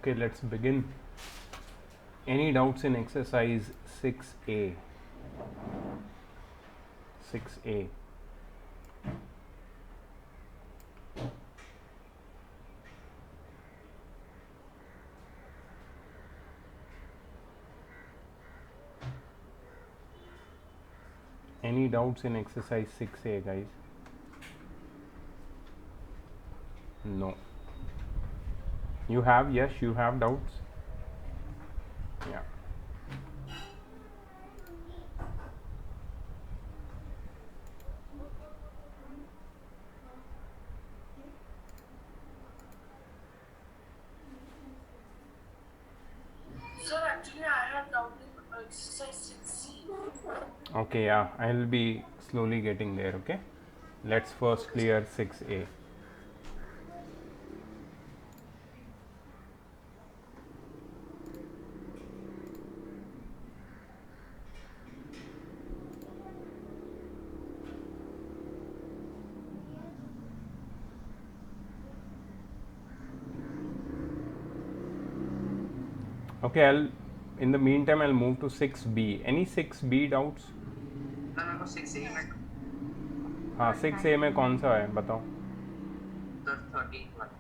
Okay, let's begin. Any doubts in exercise 6A? 6A. Any doubts in exercise 6A, guys? No. You have? Yes, you have doubts? Yeah. Sir, actually, I had doubt in exercise 6C. Okay, yeah, I'll be slowly getting there, okay? Let's first Okay, sir. clear 6A. Okay, in the meantime, I'll move to 6B. Any 6B doubts? ना मेरे को 6A में हाँ, 6A में कौन सा है बताओ? सर 13 वाला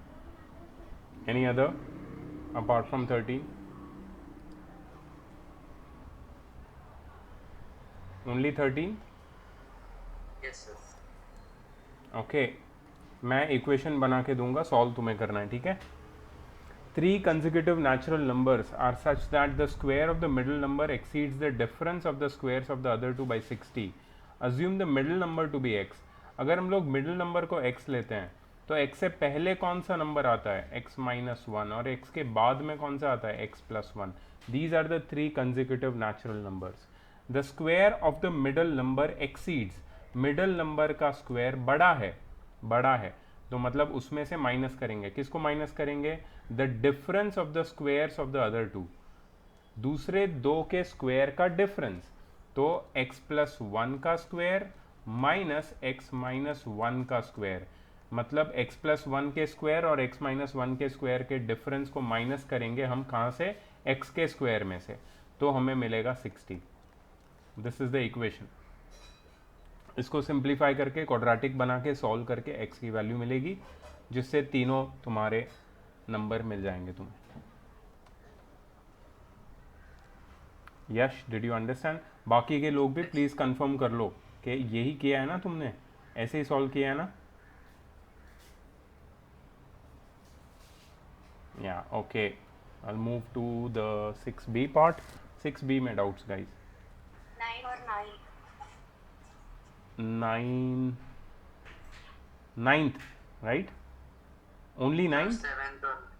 Any other apart from 13? Only 13? Yes sir okay, मैं इक्वेशन बना के दूंगा, सॉल्व तुम्हें करना है, ठीक है? Three consecutive natural numbers are such that the square of the middle number exceeds the difference of the squares of the other two by 60. Assume the middle number to be x. अगर हम लोग middle number को x लेते हैं तो x से पहले कौन सा नंबर आता है? x माइनस वन, और x के बाद में कौन सा आता है? x plus one. These are the three consecutive natural numbers. The square of the middle number exceeds. Middle number का स्क्वायर बड़ा है तो मतलब उसमें से माइनस करेंगे. किसको माइनस करेंगे? The difference of the squares of the other two. दूसरे दो के स्क्वायर का डिफरेंस. तो x प्लस वन का square minus x minus one का स्क्वायर, मतलब x प्लस वन के स्क्वायर और x माइनस वन के स्क्वायर के डिफरेंस को माइनस करेंगे हम कहाँ से? x के स्क्वायर में से. तो हमें मिलेगा 60. This is the equation. इसको सिंप्लीफाई करके क्वाड्रेटिक बना के सॉल्व करके x की वैल्यू मिलेगी, जिससे तीनों तुम्हारे नंबर मिल जाएंगे तुम्हें. यश, डिड यू अंडरस्टैंड? बाकी के लोग भी प्लीज़ कंफर्म कर लो कि यही किया है ना तुमने, ऐसे ही सॉल्व किया है ना? या okay, I move to the 6B part. 6B में डाउट्स गाइस? 9 और 9 nine, ninth, right? Only sir ninth? 7th और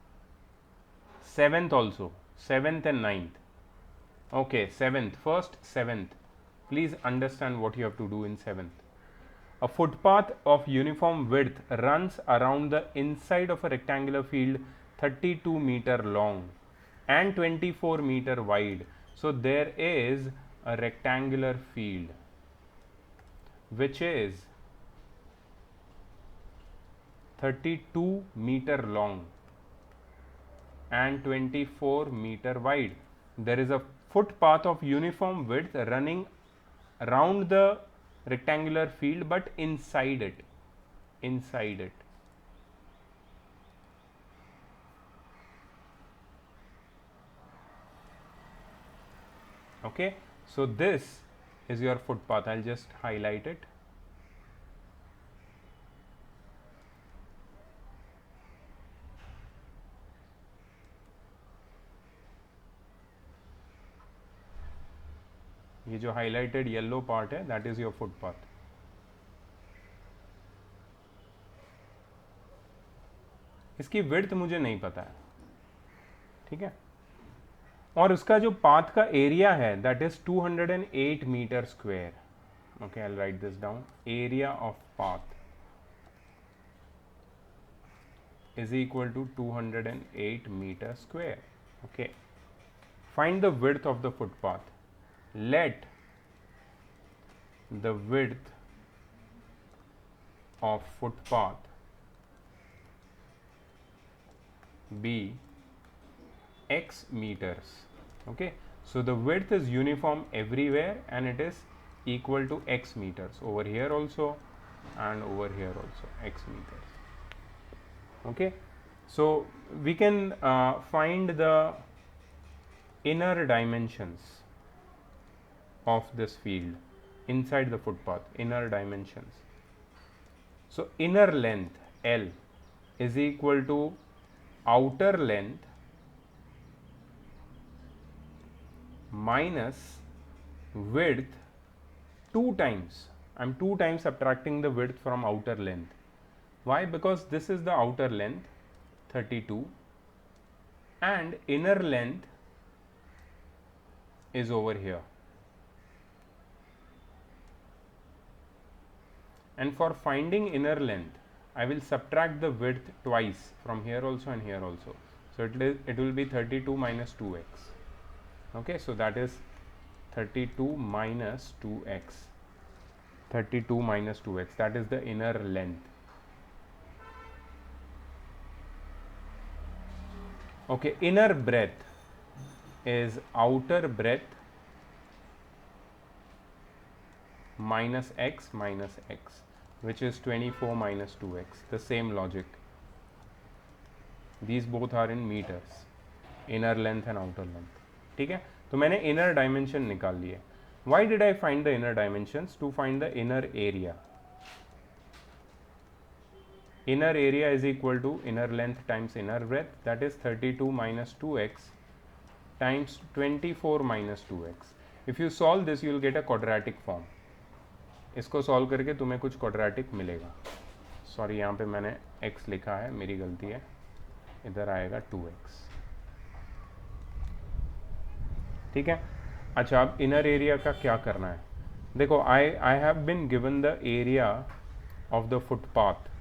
seventh also? Seventh and ninth? Okay, seventh. First, seventh. Please understand what you have to do in seventh. A footpath of uniform width runs around the inside of a rectangular field 32-meter long and 24-meter wide. So there is a rectangular field which is 32-meter long and 24-meter wide. There is a footpath of uniform width running around the rectangular field but inside it. Inside it. Okay, so this is your footpath. I'll just highlight it. ये जो highlighted yellow part है, that is your footpath. इसकी width मुझे नहीं पता है, ठीक है? और उसका जो पाथ का एरिया है that is 208 meter square. Okay, I'll write this down. Area of path is equal to 208 meter square. Okay, find the width of the footpath. Let the width of footpath be 208 meter square. Okay, find the width of the footpath. Let the width of footpath be 208 meter square. Okay, find the width of footpath. Let the width of footpath be 208 meter square. Okay, find the width of footpath. Let the width of footpath be 208 meter square. Okay, find the width of footpath. x meters. Okay, so the width is uniform everywhere and it is equal to x meters over here also and over here also, x meters. Okay, so we can find the inner dimensions of this field inside the footpath, inner dimensions. So inner length L is equal to outer length minus width 2 times. I am 2 times subtracting the width from outer length. Why? Because this is the outer length 32 and inner length is over here. And for finding inner length, I will subtract the width twice from here also and here also. So it will be 32 minus 2x. Okay, so that is 32 minus 2x. 32 minus 2x, that is the inner length. Okay, inner breadth is outer breadth minus x, which is 24 minus 2x. The same logic. These both are in meters, inner length and outer length. ठीक है, तो मैंने inner dimension निकाल लिए. Why did I find the inner dimensions? To find the inner area. Inner area is equal to inner length times inner breadth, that is 32 minus 2x times 24 minus 2x. If you solve this, you will get a quadratic form. इसको solve करके तुम्हें कुछ quadratic मिलेगा. Sorry, यहाँ पे मैंने x लिखा है, मेरी गलती है, इधर आएगा 2x. ठीक है. अच्छा, अब इनर एरिया का क्या करना है? देखो, I have been given the area of the footpath.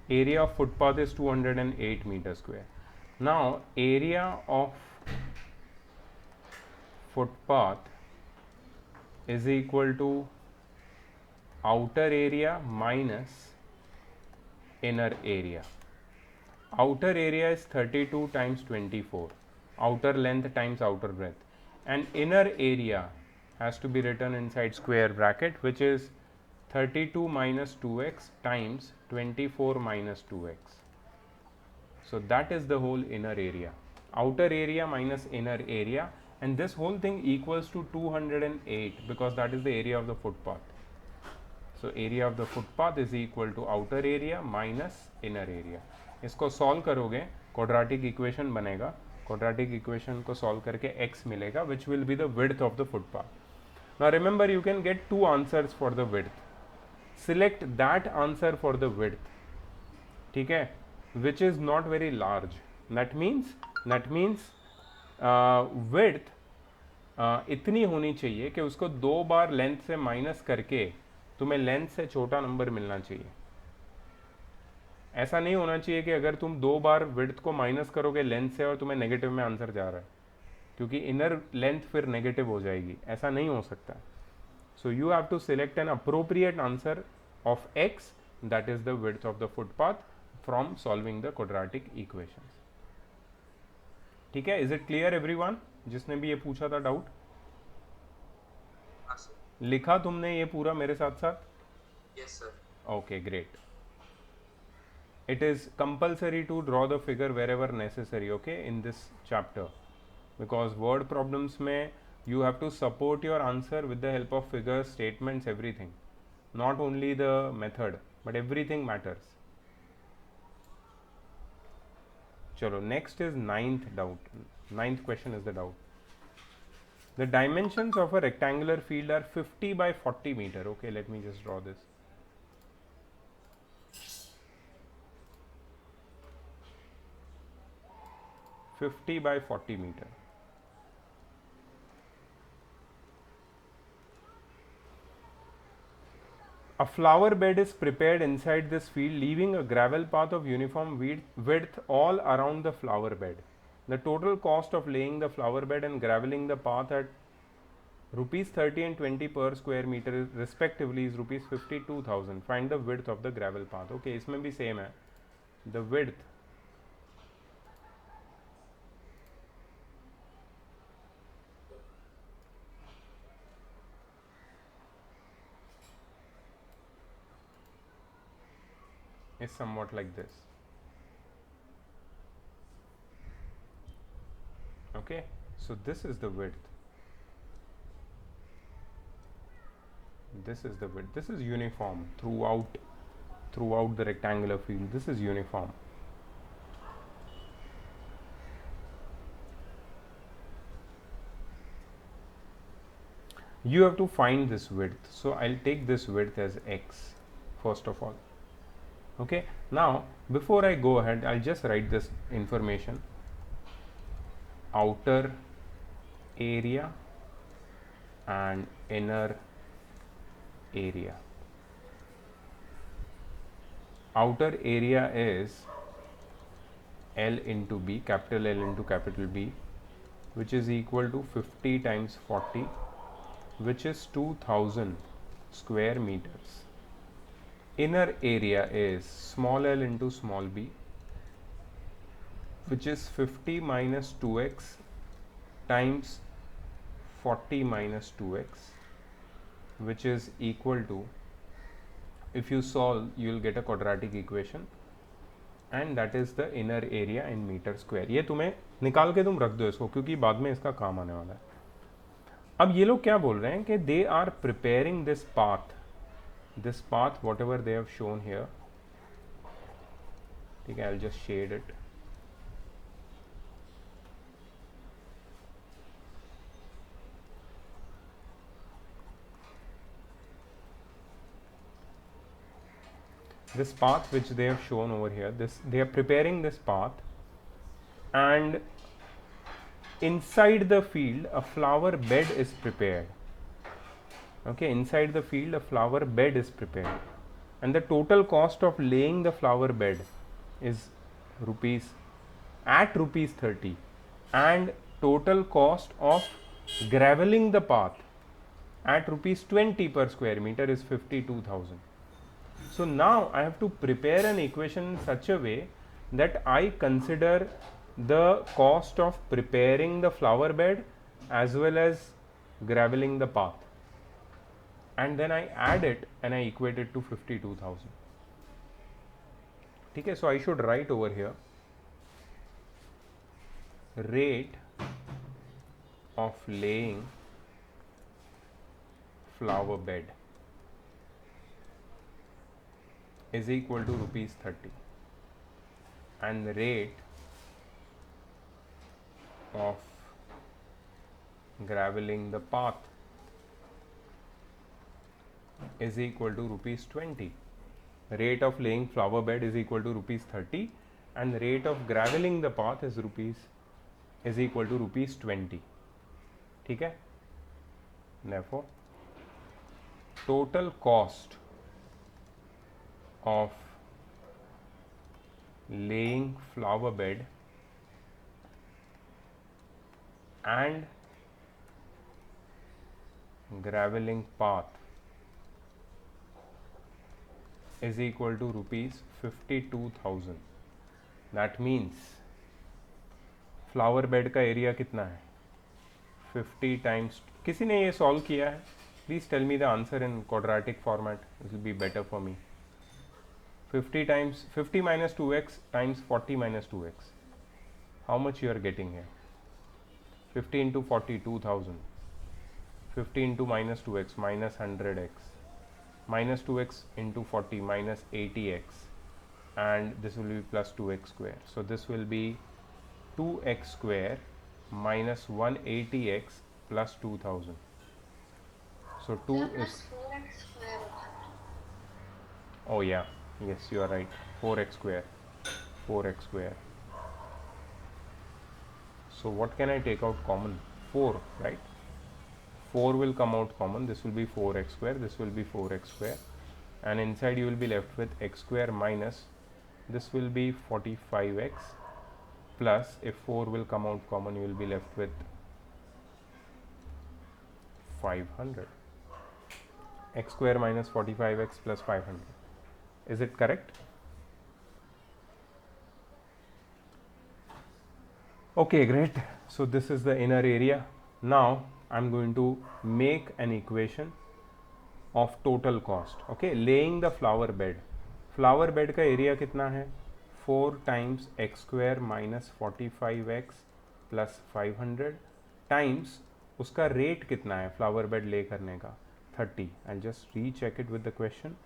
Area of footpath is 208 meters square. Now area of footpath is equal to outer area minus inner area. Outer area is 32 times 24, outer length times outer breadth, and inner area has to be written inside square bracket, which is 32 minus 2x times 24 minus 2x. So that is the whole inner area. Outer area minus inner area, and this whole thing equals to 208 because that is the area of the footpath. So area of the footpath is equal to outer area minus inner area. इसको solve करोगे, quadratic equation बनेगा. Quadratic equation को solve करके x मिलेगा, which will be the width of the footpath. Now remember, you can get two answers for the width. Select that answer for the width. ठीक है, which is not very large. That means width इतनी होनी चाहिए कि उसको 2 बार length से minus करके तुम्हें लेंथ से छोटा नंबर मिलना चाहिए. ऐसा नहीं होना चाहिए कि अगर तुम 2 बार विड्थ को माइनस करोगे लेंथ से और तुम्हें नेगेटिव में आंसर जा रहा है, क्योंकि इनर लेंथ फिर नेगेटिव हो जाएगी. ऐसा नहीं हो सकता. So you have to select an appropriate answer of x, that is the width of the footpath, from solving the quadratic equations. ठीक है, is it clear everyone? जिसने भी ये पूछा था डाउट, लिखा तुमने ये पूरा मेरे साथ साथ? Yes sir. Okay, great. It is compulsory to draw the figure wherever necessary, okay, in this chapter, because word problems में you have to support your answer with the help of figures, statements, everything. Not only the method, but everything matters. Chalo, next is ninth doubt. Ninth question is the doubt. The dimensions of a rectangular field are 50 by 40 meter. Okay, let me just draw this. (50 by 40 meter). A flower bed is prepared inside this field, leaving a gravel path of uniform width all around the flower bed. The total cost of laying the flower bed and graveling the path at rupees 30 and 20 per square meter respectively is rupees 52,000. Find the width of the gravel path. Okay, इसमें भी same है. The width is somewhat like this. Okay, so this is the width. This is the width. This is uniform throughout the rectangular field. This is uniform. You have to find this width. So I'll take this width as x first of all. Okay, now before I go ahead, I'll just write this information. Outer area and inner area. Outer area is L into B, capital L into capital B, which is equal to 50 times 40, which is 2000 square meters. Inner area is small l into small b, which is 50 minus 2x times 40 minus 2x, which is equal to, if you solve you will get a quadratic equation, and that is the inner area in meter square. ये तुम्हें निकाल के तुम रख दो इसको, क्योंकि बाद में इसका काम आने वाला है. अब ये लोग क्या बोल रहे हैं कि they are preparing this path whatever they have shown here. ठीक है, I'll just shade it. This path which they have shown over here, they are preparing this path, and inside the field a flower bed is prepared. Okay, inside the field a flower bed is prepared, and the total cost of laying the flower bed is rupees 30, and total cost of graveling the path at rupees 20 per square meter is 52,000. So now I have to prepare an equation in such a way that I consider the cost of preparing the flower bed as well as graveling the path, and then I add it and I equate it to 52,000. Okay, so I should write over here rate of laying flower bed is equal to rupees 30, and the rate of graveling the path is equal to rupees 20. Rate of laying flower bed is equal to rupees 30, and the rate of graveling the path is equal to rupees 20. ठीक है? Therefore, total cost of laying flower bed and graveling path is equal to rupees 52,000. That means flower bed का area कितना है? 50 times. किसी ने ये solve किया है? Please tell me the answer in quadratic format. It will be better for me. 50 minus 2x times 40 minus 2x. How much you are getting here? 50 into 40, 2000. 50 into minus 2x, minus 100x. Minus 2x into 40, minus 80x. And this will be plus 2x square. So this will be 2x square minus 180x plus 2000. So 2 is... 4x square. Oh yeah, yes, you are right. 4x square. 4x square. So what can I take out common? 4, right? 4 will come out common. This will be 4x square. This will be 4x square. And inside you will be left with x square minus, this will be 45x, plus if 4 will come out common, you will be left with 500. X square minus 45x plus 500. Is it correct? Okay, great. So this is the inner area. Now I'm going to make an equation of total cost. Okay, laying the flower bed. Flower bed का area कितना है? 4 times x square minus 45x plus 500 times उसका rate कितना है flower bed ले करने का? 30. I'll just recheck it with the question.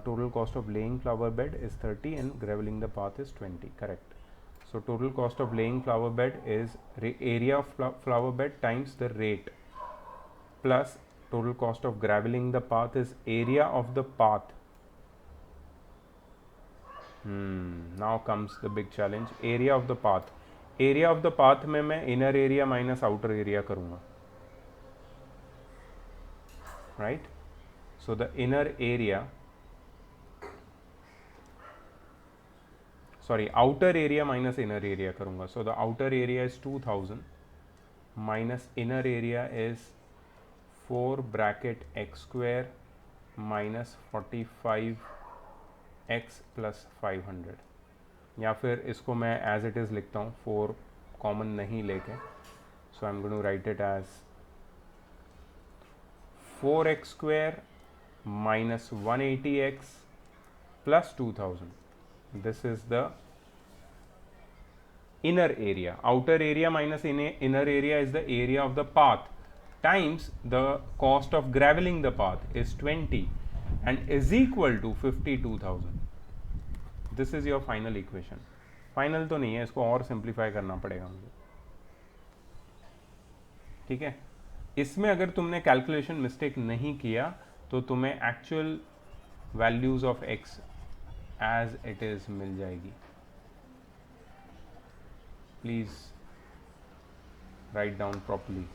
Total cost of laying flower bed is 30 and graveling the path is 20. Correct. So total cost of laying flower bed is area of flower bed times the rate plus total cost of graveling the path is area of the path. Now comes the big challenge. Area of the path. Area of the path में मैं inner area minus outer area करूँगा. Right? So the inner area, sorry, outer area minus inner area करूँगा. So the outer area is 2000 minus inner area is 4 bracket x square minus 45 x plus 500. या फिर इसको मैं as it is लिखता हूँ 4 common नहीं लेके. So I am going to write it as 4x square minus 180x plus 2000. This is the inner area. Outer area minus inner area is the area of the path times the cost of graveling the path is 20 and is equal to 52,000. This is your final equation. Final तो नहीं है, इसको और simplify करना पड़ेगा मुझे. ठीक है, इसमें अगर तुमने कैलकुलेशन मिस्टेक नहीं किया तो तुम्हें actual values of x as it is मिल जाएगी. Please write down properly.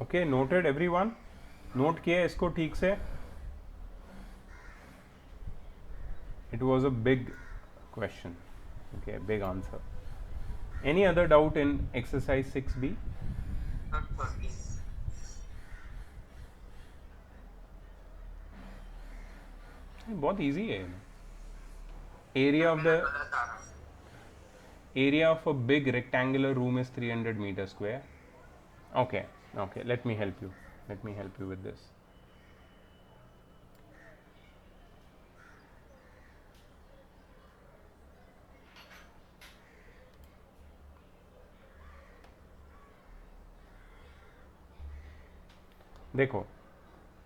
Okay, noted everyone? Note किया इसको ठीक से? It was a big question. Okay, big answer. Any other doubt in exercise 6B? बहुत इजी है. area of a big rectangular room is 300 meters square. Okay, let me help you with this. देखो,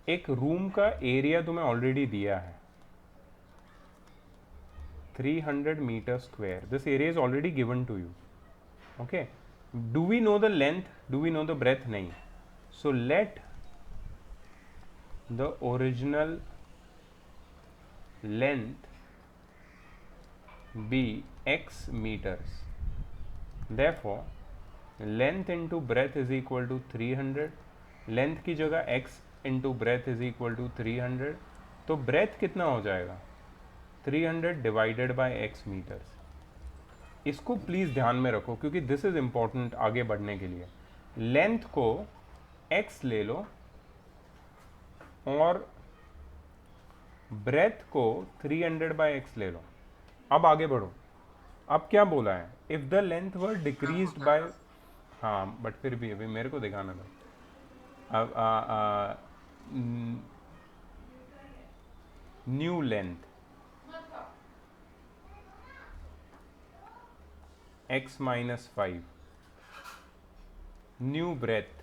एक room का area तुम्हें already दिया है 300 meter square. This area is already given to you. Okay, do we know the length? Do we know the breadth? नहीं. So let the original length be x meters. Therefore length into breadth is equal to 300. Length की जगह x into breadth is equal to 300. तो breadth कितना हो जाएगा? 300 divided by x metres. इसको please ध्यान में रखो क्योंकि दिस इज इम्पॉर्टेंट आगे बढ़ने के लिए. लेंथ को x ले लो और ब्रेथ को 300 बाय x ले लो. अब आगे बढ़ो. अब क्या बोला है? If the length were decreased bye, हाँ बट फिर भी अभी मेरे को दिखाना था. अब new length x minus 5, new breadth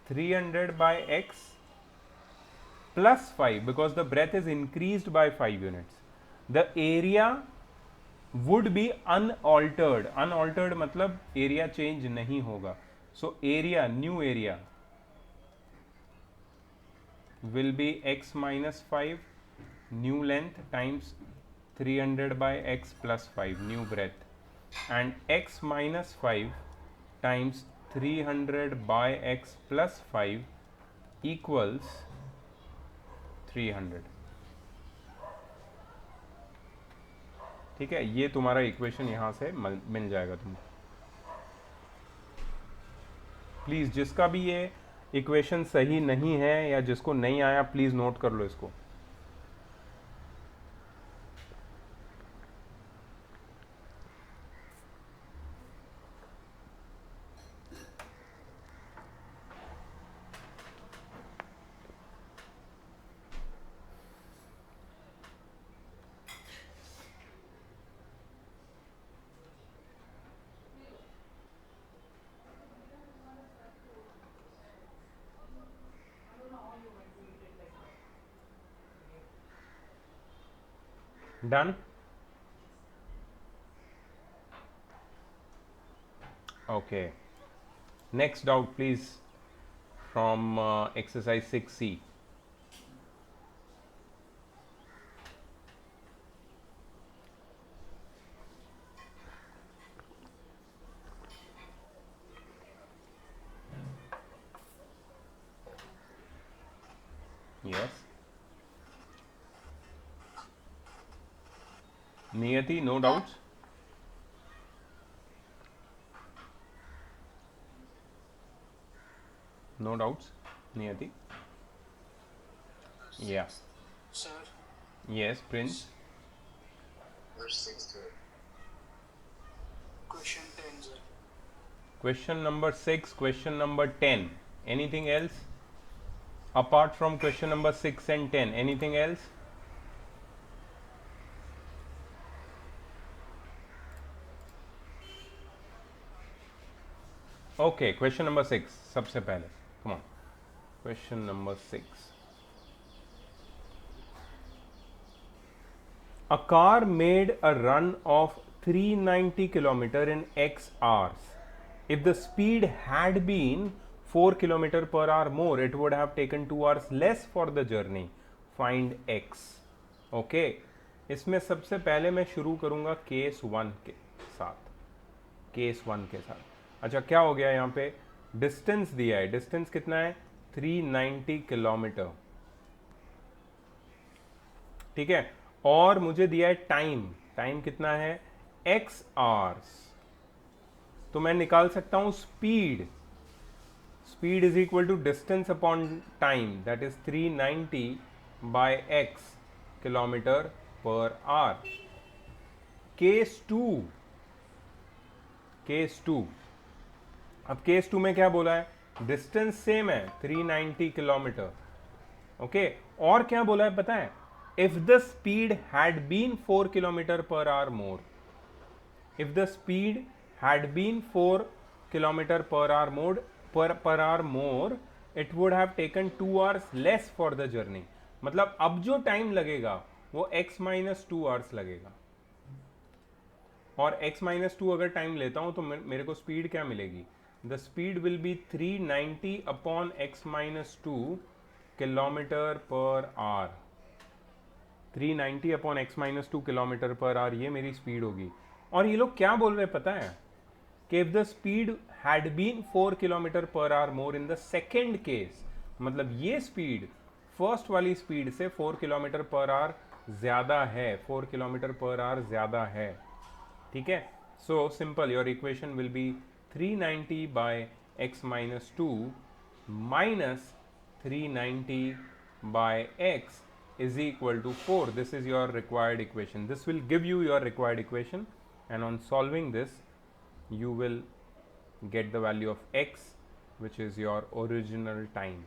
300 by x plus 5 because the breadth is increased by 5 units. The area would be unaltered. Unaltered मतलब area change नहीं होगा. So area, new area will be x minus 5 new length times 300 by x plus 5 new breadth, and x minus 5 times 300 by x plus 5 equals 300. ठीक है, ये तुम्हारा equation यहाँ से मिल जाएगा तुमको. प्लीज़ जिसका भी ये इक्वेशन सही नहीं है या जिसको नहीं आया प्लीज़ नोट कर लो इसको. Done? Okay. Next doubt, please, from exercise 6C. Yes. Niyati, no doubts? No doubts, Niyati? Yeah. Sir, Yes, Prince. verse 6 to it. Question 10, sir. Question number 6, question number 10. Anything else? Apart from question number 6 and 10, anything else? Okay, question number 6. सबसे पहले. Come on. Question number 6. A car made a run of 390 km in x hours. If the speed had been 4 km per hour more, it would have taken 2 hours less for the journey. Find x. Okay. इसमें सबसे पहले मैं शुरू करूंगा case 1 के साथ. Case 1 के साथ. अच्छा, क्या हो गया यहाँ पे? डिस्टेंस दिया है. डिस्टेंस कितना है? 390 किलोमीटर. ठीक है. और मुझे दिया है टाइम. टाइम कितना है? x hours. तो मैं निकाल सकता हूं speed. Speed is equal to distance upon time, that is 390 by x kilometer per hour. Case 2. Case 2. अब केस 2 में क्या बोला है? डिस्टेंस सेम है 390 किलोमीटर. ओके. और क्या बोला है पता है? If the speed had been 4 kilometer per hour more. If the speed had been 4 kilometer per hour more it would have taken 2 hours less for the journey. मतलब अब जो टाइम लगेगा वो x माइनस 2 आवर्स लगेगा. और x minus 2 अगर time लेता हूं तो मेरे को स्पीड क्या मिलेगी? The speed will be 390 upon x minus 2 kilometre per our. 390 upon x minus 2 kilometre per our, ये मेरी स्पीड होगी. और ये लोग क्या बोल रहे हैं पता है? कि if the speed had been 4 kilometer per hour more in the second case, मतलब ये स्पीड फर्स्ट वाली स्पीड से 4 किलोमीटर पर आवर ज्यादा है. 4 किलोमीटर पर आवर ज्यादा है. ठीक है. So simple, your equation will be 390 by x minus 2 minus 390 by x is equal to 4. This is your required equation. This will give you your required equation, and on solving this you will get the value of x, which is your original time.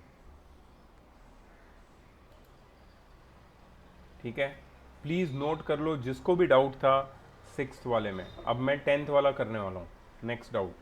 ठीक है. Please note कर लो जिसको भी doubt था 6th वाले में. अब मैं 10th वाला करने वाला हूँ. Next doubt.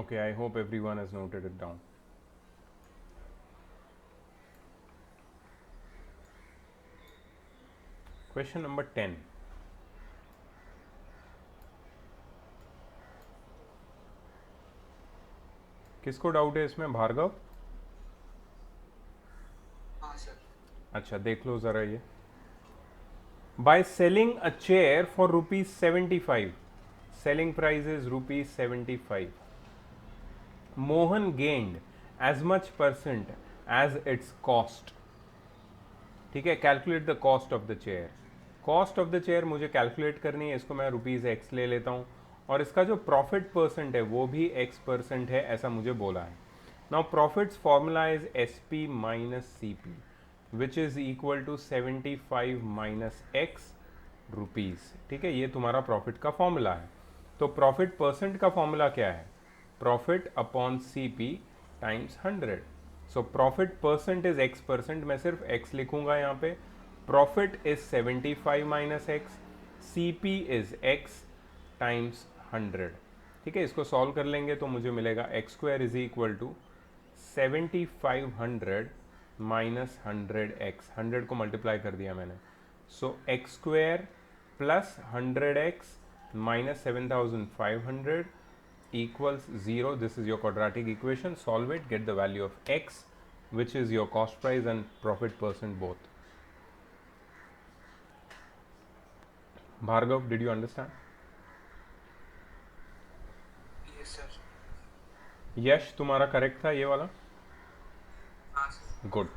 Okay, I hope everyone has noted it down. Question number 10. किसको डाउट है इसमें? भार्गव? हाँ सर. अच्छा, देख लो ज़रा ये. By selling a chair for rupees 75, selling price is rupees 75. Mohan gained as much percent as its cost. ठीक है, calculate the cost of the chair. Cost of the chair मुझे कैलकुलेट करनी है, इसको मैं रुपीज़ एक्स ले लेता हूँ, और इसका जो प्रॉफिट परसेंट है वो भी एक्स परसेंट है, ऐसा मुझे बोला है. Now profit's formula is S P minus C P, which is equal to 75 minus x rupees. ठीक है, ये तुम्हारा प्रॉफिट का फॉर्मूला है. तो प्रॉफिट परसेंट का फॉर्मूला क्या है? Profit upon C P times 100. So profit percent is x percent, मैं सिर्फ एक्स लिखूंगा यहाँ पे. Profit is 75 minus x, C P is x times 100. ठीक है, इसको सॉल्व कर लेंगे तो मुझे मिलेगा x square is equal to 7500 minus 100x. 100 को मल्टीप्लाई कर दिया मैंने. So x square plus 100x minus 7500 equals 0. This is your quadratic equation. Solve it, get the value of x, which is your cost price and profit percent both. Bhargav, did you understand? Yes sir. यश, तुम्हारा correct था ये वाला? हाँ sir. Good.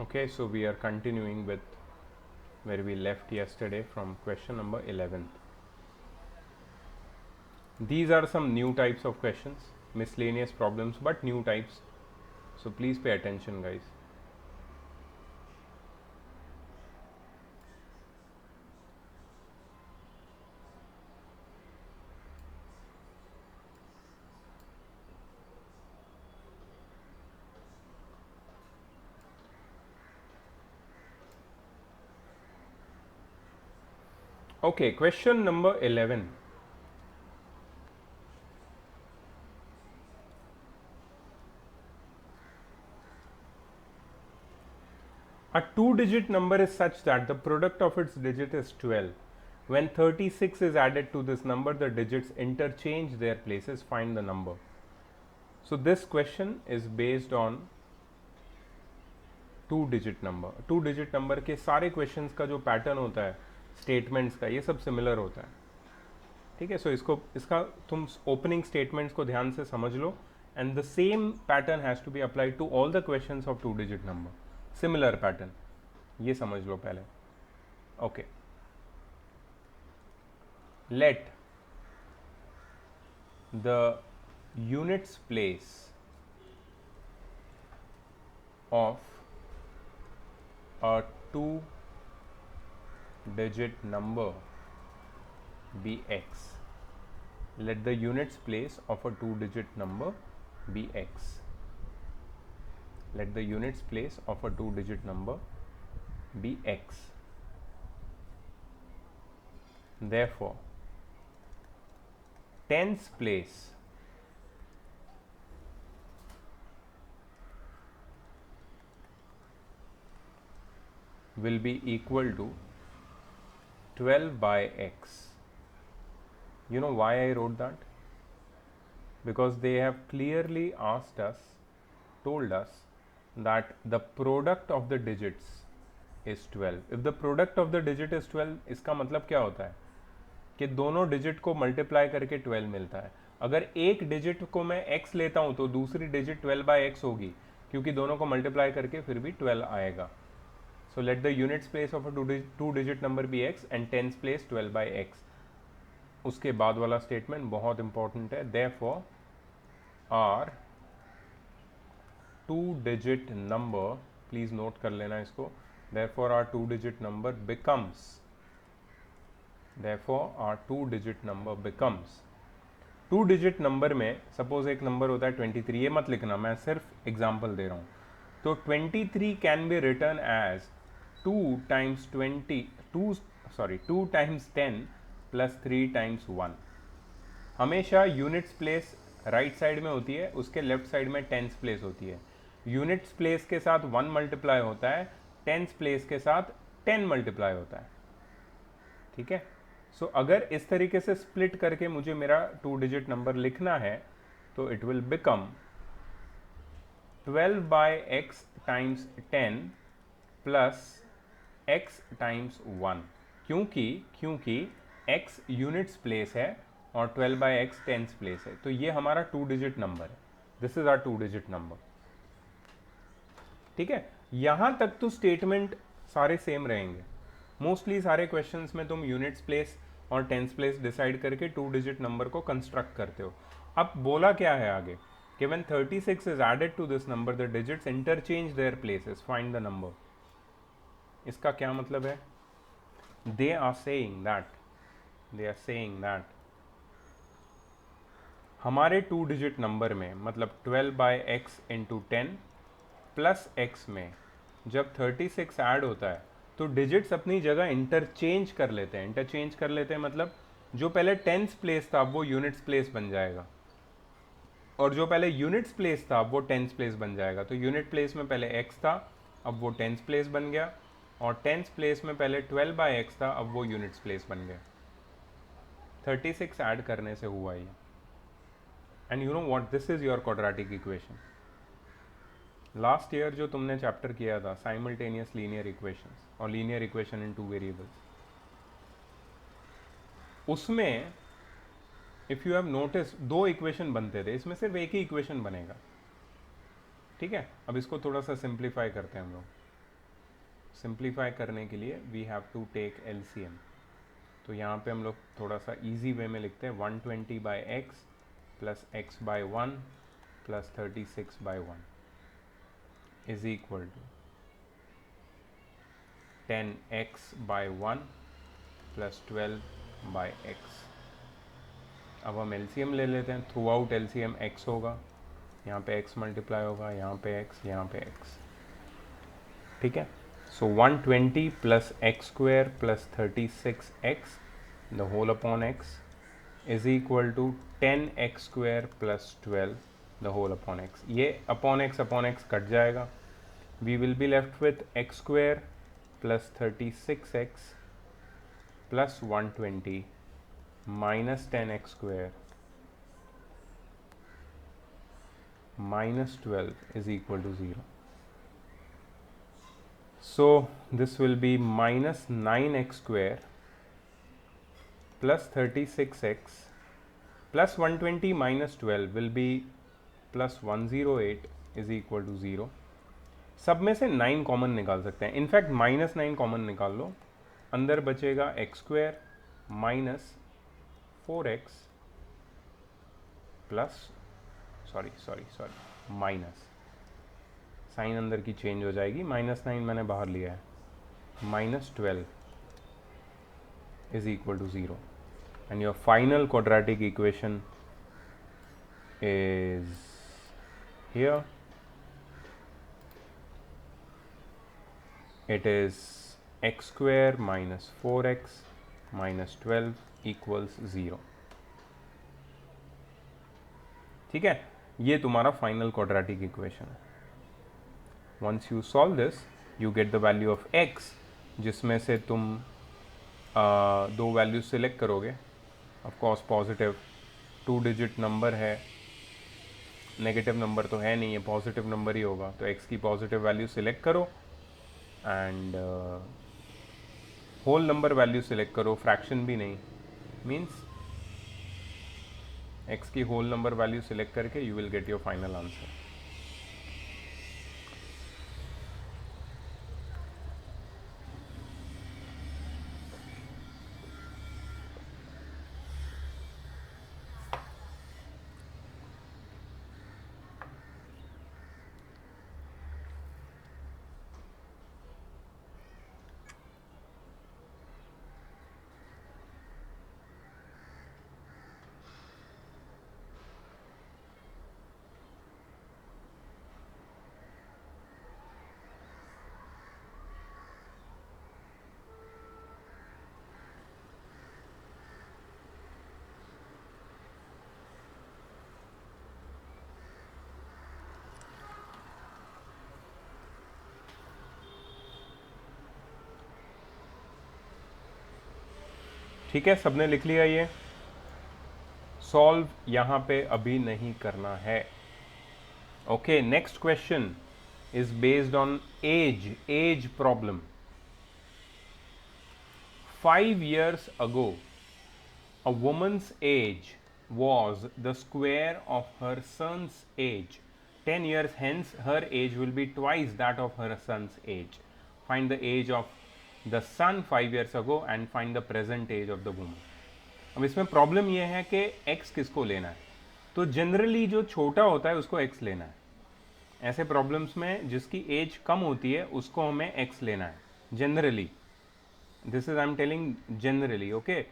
Okay, so we are continuing with where we left yesterday from question number 11. These are some new types of questions, miscellaneous problems, but new types. So please pay attention, guys. Okay, question number 11. A two-digit number is such that the product of its digit is 12. When 36 is added to this number, the digits interchange their places. Find the number. So this question is based on two-digit number. Two-digit number के सारे questions का जो pattern होता है, statements का, ये सब similar होता है. ठीक है, सो इसका तुम ओपनिंग स्टेटमेंट्स को ध्यान से समझ लो, and the same pattern has to be applied to all the questions of two digit number. Similar pattern, ये समझ लो पहले. Okay, let the units place of a two digit number be x. Let the units place of a two-digit number be x. Let the units place of a two-digit number be x. Therefore, tens place will be equal to 12 by x. You know why I wrote that? Because they have clearly asked us, told us that the product of the digits is 12. If the product of the digit is 12, इसका मतलब क्या होता है कि दोनों digit को multiply करके 12 मिलता है. अगर एक डिजिट को मैं x लेता हूं तो दूसरी डिजिट 12 बाई x होगी, क्योंकि दोनों को मल्टीप्लाई करके फिर भी 12 आएगा. So let the units place of a two digit number be x and tens place 12 by x. उसके बाद वाला स्टेटमेंट बहुत इंपॉर्टेंट है, therefore our two digit number, please note कर लेना इसको, therefore our two digit number becomes, therefore our two digit number becomes, two digit number में suppose एक नंबर होता है 23, ये मत लिखना, मैं सिर्फ एग्जांपल दे रहा हूँ। तो 23 can be written as 2 times 2 times 10 plus 3 times 1। हमेशा यूनिट्स प्लेस राइट साइड में होती है, उसके लेफ्ट साइड में टेंस प्लेस होती है। यूनिट्स प्लेस के साथ 1 मल्टीप्लाई होता है, टेंस प्लेस के साथ 10 मल्टीप्लाई होता है, ठीक है। सो अगर इस तरीके से स्प्लिट करके मुझे मेरा टू डिजिट नंबर लिखना है तो it will become 12 by x times 10 plus x times 1, क्योंकि x यूनिट्स प्लेस है और 12 बाय एक्स टेंस प्लेस है, तो ये हमारा टू डिजिट नंबर है, this is our two digit number, ठीक है। यहां तक तो स्टेटमेंट सारे सेम रहेंगे, मोस्टली सारे क्वेश्चंस में तुम यूनिट्स प्लेस और टेंस प्लेस डिसाइड करके टू डिजिट नंबर को कंस्ट्रक्ट करते हो। अब बोला क्या है आगे कि when 36 is added to this number the digits interchange their places, find the number. इसका क्या मतलब है? दे आर सेइंग दैट हमारे टू डिजिट नंबर में मतलब 12 by x into 10 plus x में जब 36 ऐड होता है तो डिजिट्स अपनी जगह इंटरचेंज कर लेते हैं, मतलब जो पहले टेंस प्लेस था वो यूनिट्स प्लेस बन जाएगा, और जो पहले यूनिट्स प्लेस था वो टेंस प्लेस बन जाएगा। तो यूनिट प्लेस में पहले एक्स था, अब वो टेंस प्लेस बन गया, और टेंस प्लेस में पहले 12 बाय एक्स था, अब वो यूनिट्स प्लेस बन गया। 36 ऐड करने से हुआ ये। And you know what, this is your quadratic equation. Last year जो तुमने चैप्टर किया था साइमल्टेनियस लीनियर इक्वेशंस और linear equation in two variables, उसमें if you have notice 2 equation बनते थे, इसमें सिर्फ एक ही इक्वेशन बनेगा, ठीक है। अब इसको थोड़ा सा सिंप्लीफाई करते हैं हम लोग। सिंप्लीफाई करने के लिए we have to take LCM, तो यहाँ पे हम लोग थोड़ा सा इजी वे में लिखते हैं 120 by x plus x by 1 plus 36 by 1 is equal to 10x by 1 plus 12 by x। अब हम एलसीएम ले लेते हैं, थ्रू आउट एलसीएम x होगा, यहाँ पे x मल्टीप्लाई होगा, यहाँ पे x, यहाँ पे x, ठीक है। So 120 plus x square plus 36x the whole upon x is equal to 10x square plus 12 the whole upon x। ये अपॉन x कट जाएगा, we will be left with x square plus 36x plus 120 minus 10x square minus 12 is equal to 0. So this will be minus 9x square plus 36x plus 120 minus 12 will be plus 108 is equal to 0. सब में से 9 common निकाल सकते हैं, in fact -9 common निकाल लो, अंदर बचेगा x square minus 4x plus sorry minus sign अंदर की चेंज हो जाएगी, -9 मैंने बाहर लिया है, -12 is equal to 0 and your final quadratic equation is here. It is x square minus 4x minus 12 equals 0, ठीक है। ये तुम्हारा फाइनल क्वाड्रेटिक इक्वेशन है। Once you solve this you get the value of x, जिसमें से तुम 2 values select करोगे। Of course positive 2 digit number है, नेगेटिव नंबर तो है नहीं, ये पॉजिटिव नंबर ही होगा, तो x की पॉजिटिव वैल्यू सिलेक्ट करो and whole number value select करो, फ्रैक्शन भी नहीं, मीन्स x की होल नंबर वैल्यू सिलेक्ट करके you will get your final answer. ठीक है, सबने लिख लिया ये? सॉल्व यहाँ पे अभी नहीं करना है। Okay, next question is based on age problem. 5 years ago, a woman's age was the square of her son's age. 10 years hence, her age will be twice that of her son's age. Find the age of the son 5 years ago and find the present age of the woman. अब इसमें problem यह है कि x किसको लेना है, तो generally जो छोटा होता है उसको x लेना है। ऐसे प्रॉब्लम्स में जिसकी एज कम होती है उसको हमें x लेना है generally. This is I am telling generally, okay.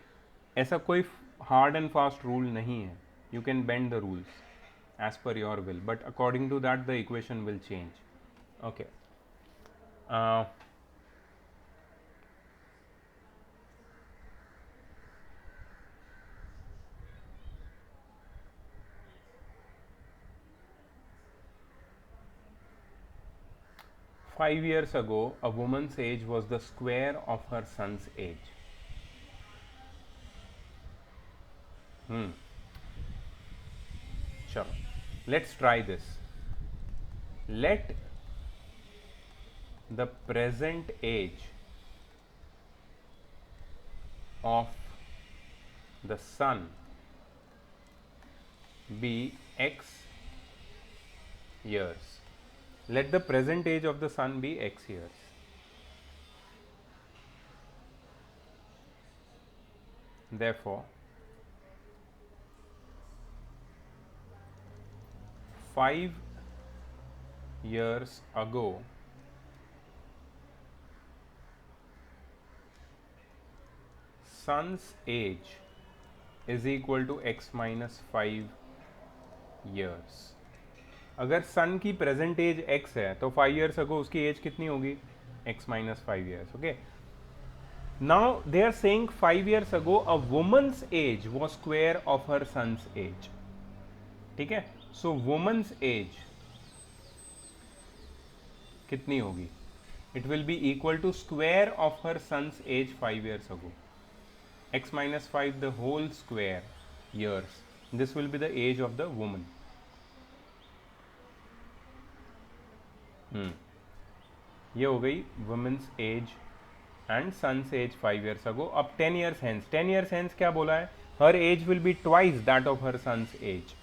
ऐसा कोई हार्ड एंड फास्ट रूल नहीं है, you can bend the rules as per your will, but according to that the equation will change, okay. 5 years ago, a woman's age was the square of her son's age. Chalo, let's try this. Let the present age of the son be x years. Let the present age of the sun be x years. Therefore, 5 years ago, sun's age is equal to x minus 5 years. अगर सन की present as x है तो 5 years ago उसकी as कितनी होगी? x minus 5 years, okay. Now they are saying 5 years ago a woman's age was square of her son's age. ठीक है, so woman's age कितनी होगी? It will be equal to square of her son's age 5 years ago. x minus 5 the whole square years. This will be the age of the woman. ये हो गई woman's age and son's age 5 years ago. अब 10 years hence, 10 years hence क्या बोला है? Her age will be twice that of her sons age.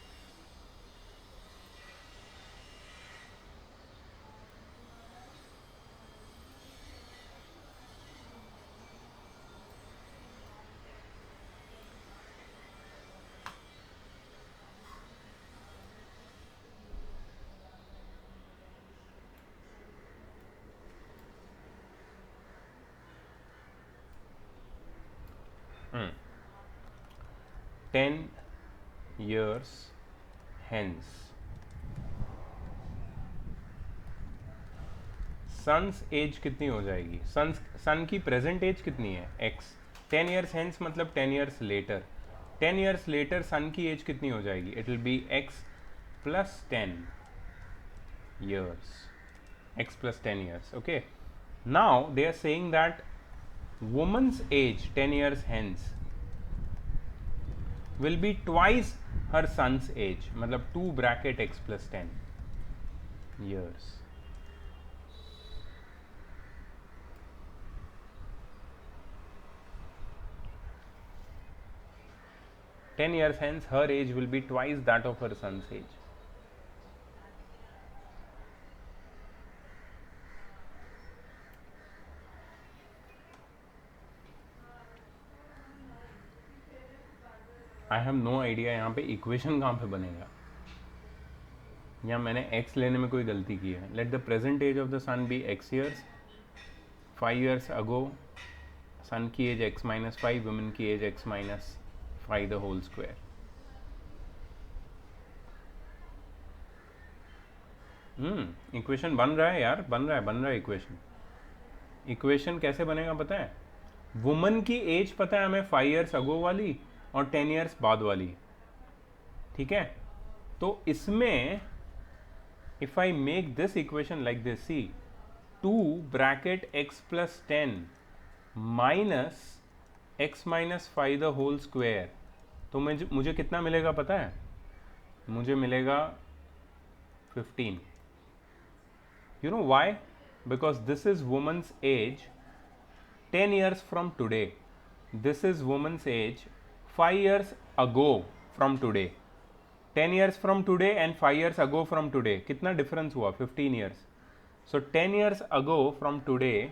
Ten years hence sons age कितनी हो जाएगी? सन की प्रेजेंट एज कितनी है? x. 10 years hence मतलब 10 years later. 10 years later सन की एज कितनी हो जाएगी? It will be x plus 10 years. x plus 10 years, okay. Now they are saying that woman's age 10 years hence will be twice her son's age, मतलब 2 bracket x plus 10 years. Ten years hence, her age will be twice that of her son's age. I have no idea यहाँ पे equation कहाँ पे बनेगा, या मैंने x लेने में कोई गलती की है. Let the present age of the son be x years. 5 years ago son की एज x minus 5, वुमेन की age x minus 5 the whole square. Equation बन रहा है यार, बन रहा है इक्वेशन. इक्वेशन कैसे बनेगा पता है? वुमन की एज पता है हमें 5 years अगो वाली और 10 years बाद वाली, ठीक है. तो इसमें if I make this equation like this, see 2 bracket x plus 10 minus x minus 5 the whole square, तो मुझे कितना मिलेगा पता है? मुझे मिलेगा 15. You know why? Because this is woman's age 10 years from today. This is woman's age 5 years ago from today. 10 years from today and 5 years ago from today. कितना difference हुआ? 15 years. So 10 years ago from today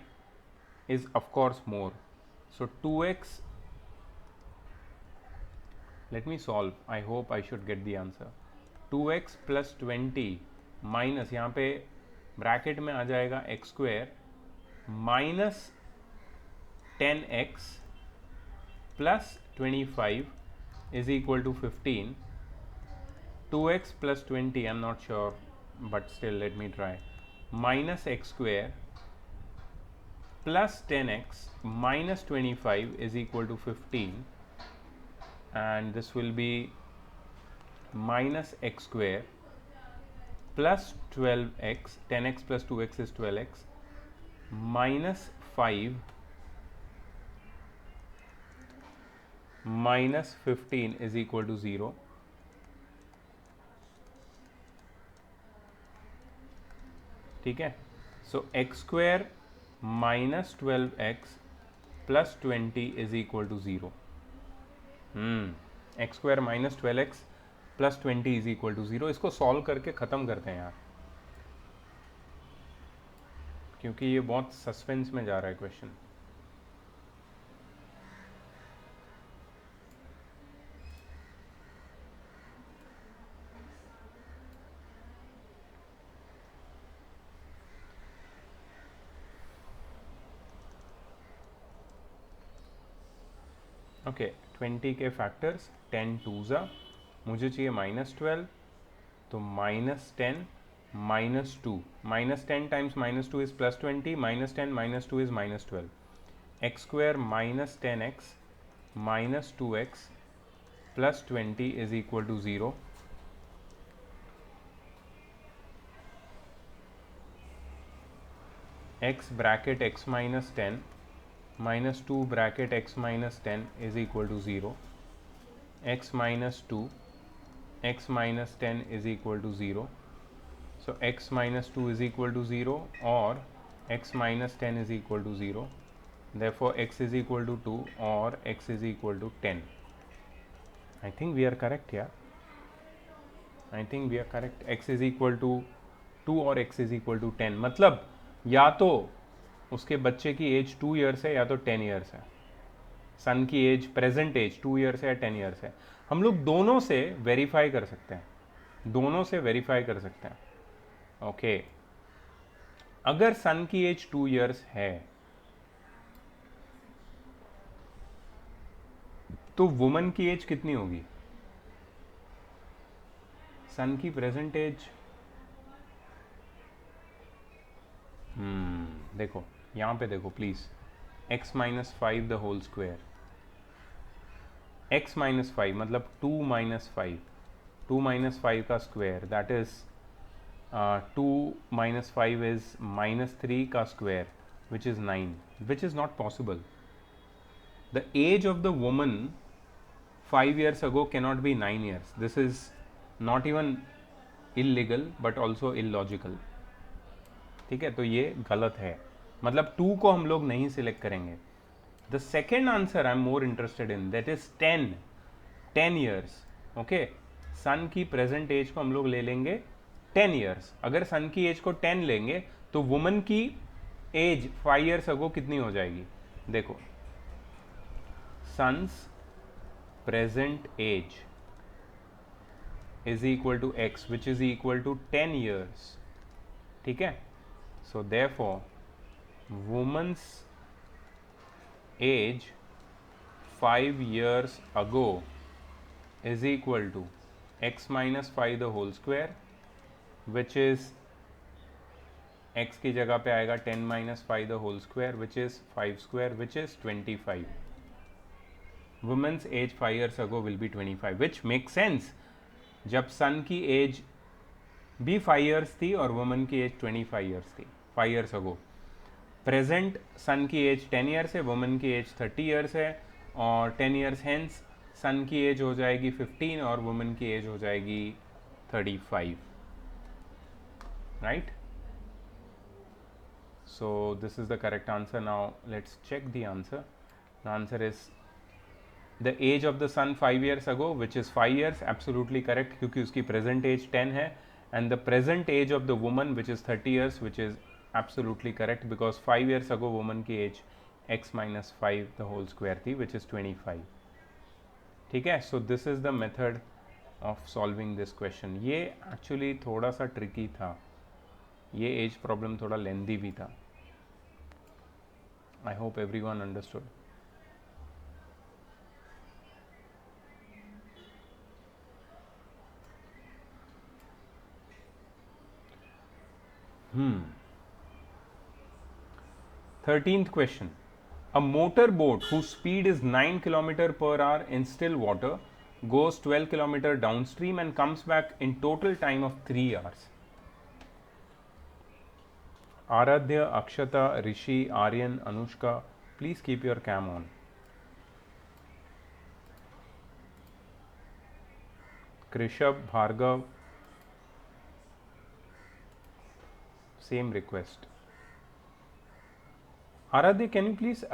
is of course more. So 2x, let me solve. I hope I should get the answer. 2x plus 20 minus, यहाँ पे bracket में आ जाएगा x square minus 10x plus 25 is equal to 15. 2x plus 20, I'm not sure, but still let me try. Minus x square plus 10x minus 25 is equal to 15, and this will be minus x square plus 12x, 10x plus 2x is 12x, minus 5 minus 15 is equal to 0. ठीक है, so x square minus 12x plus 20 is equal to 0. X square minus 12x plus 20 is equal to 0. इसको solve करके ख़त्म करते हैं यार, क्योंकि ये बहुत सस्पेंस में जा रहा है क्वेश्चन. ओके, 20 के फैक्टर्स 10 टू ज़ा, मुझे चाहिए माइनस 12, तो minus 10 minus 2, minus 10 times minus 2 is plus 20, minus 10 minus 2 is minus 12. X square minus 10x minus 2x plus 20 is equal to 0. x bracket x minus 10 minus 2 bracket x minus 10 is equal to 0. x minus 2, x minus 10 is equal to 0. So x minus 2 is equal to 0 or x minus 10 is equal to 0. Therefore x is equal to 2 or x is equal to 10. I think we are correct here. I think we are correct. x is equal to 2 और x is equal to 10. मतलब या तो उसके बच्चे की as 2 years है या तो 10 ईयर्स है. सन की एज, प्रेजेंट एज 2 ईयर्स है या 10 ईयर्स है. हम लोग दोनों से वेरीफाई कर सकते हैं, दोनों से वेरीफाई कर सकते हैं. ओके, अगर सन की एज 2 ईयर्स है तो वुमन की एज कितनी होगी? सन की प्रेजेंट एज, देखो यहाँ पे देखो please, x minus 5 the whole square, x minus 5 मतलब 2 माइनस 5, 2 माइनस 5 का square, that is 2 minus 5 is minus 3 का square which is 9, which is not possible. The age of the woman 5 years ago cannot be 9 years. This is not even illegal but also illogical. ठीक है, तो ये गलत है, मतलब 2 को हम लोग नहीं सिलेक्ट करेंगे. The second answer I am more interested in, that is 10 years. Okay, son की प्रेजेंट एज को हम लोग ले लेंगे 10 years. अगर सन की एज को 10 लेंगे तो वुमन की एज 5 years अगो कितनी हो जाएगी? देखो, son's present age is equal to x which is equal to 10 years. ठीक है, so therefore woman's age 5 years ago is equal to x minus 5 the whole square, which is x की जगह पे आएगा 10 minus 5 the whole square, which is 5 square, which is 25. Woman's age 5 years ago will be 25, which makes sense. जब सन की as भी 5 years थी और woman की एज 25 years थी 5 years ago. प्रेजेंट सन की एज 10 years है, वुमन की एज 30 years है, और 10 years hence सन की एज हो जाएगी 15 और वुमेन की एज हो जाएगी 35, right? So this is the correct answer. Now let's check the answer. The answer is the age of the sun 5 years ago, which is 5 years, absolutely correct क्योंकि उसकी present age 10 है, and the present age of the woman which is 30 years, which is absolutely correct because 5 years ago woman की age x minus 5 the whole square थी, which is 25. ठीक है, so this is the method of solving this question. ये actually थोड़ा सा tricky था, ये as problem थोड़ा लेंदी भी था. I hope everyone understood. Hmm. 13th question. A motor boat whose speed is 9 km per hour in still water goes 12 km downstream and comes back in total time of 3 hours. Aradhya, Akshata, Rishi, Aryan, Anushka, please keep your cam on. Krishabh, Bhargav, same request. Aradhya, can you please